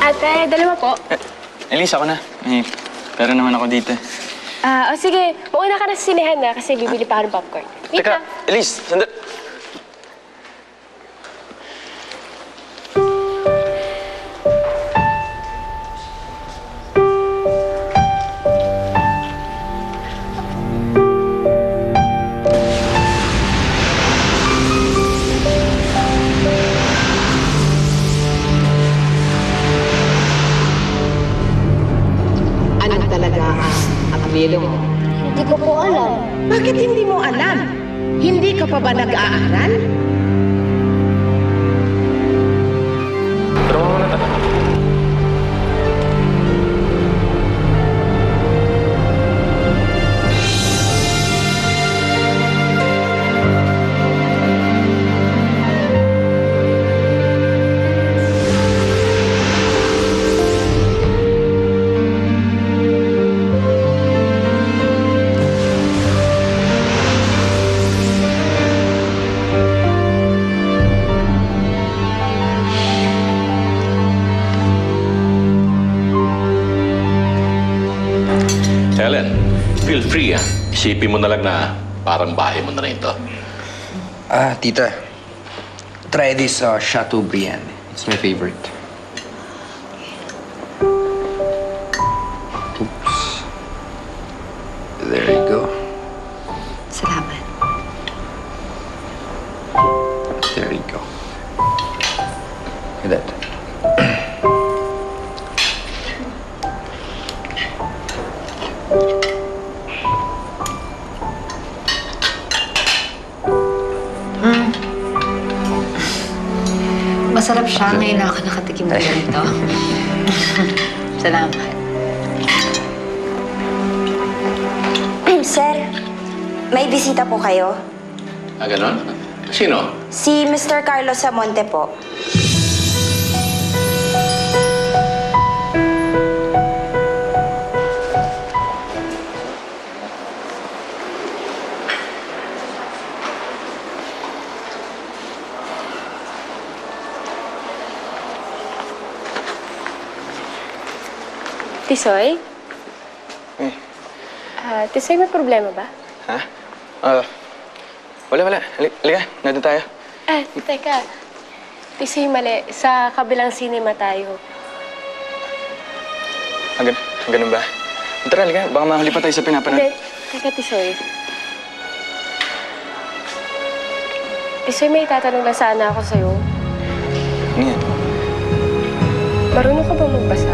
Ate, dalawa po. Elise, ako na. Pero naman ako dito. Sige. Mauna ka na sa sinehan na kasi bibili pa ako ng popcorn. Wait Teka, lang. Elise, sandali. Ano talaga ang apelyido mo? Hindi ko po alam. Bakit hindi mo alam? Hindi ka pa ba nag-aaral? Pero muna tayo. Helen, feel free Isipin mo na lang na parang bahay mo na rin ito. Tita, try this Chateaubriand. It's my favorite. Oops. There you go. Salamat. There you go. Look at that. Masarap siya. Ngayon ako nakatikim na ganito. Salamat. Sir, may bisita po kayo. Ganon? Sino? Si Mr. Carlos Samonte po. Tisoy? Tisoy, may problema ba? Ha? Wala. Halika, nandun tayo. Teka. Tisoy, mali. Sa kabilang cinema tayo. Ganun ba? Tara, halika. Baka mahuli pa tayo sa pinapanood. Hindi. Teka, Tisoy. Tisoy, may tatanong lang sana ako sa'yo. Ano yan? Marunong ka ba magbasa?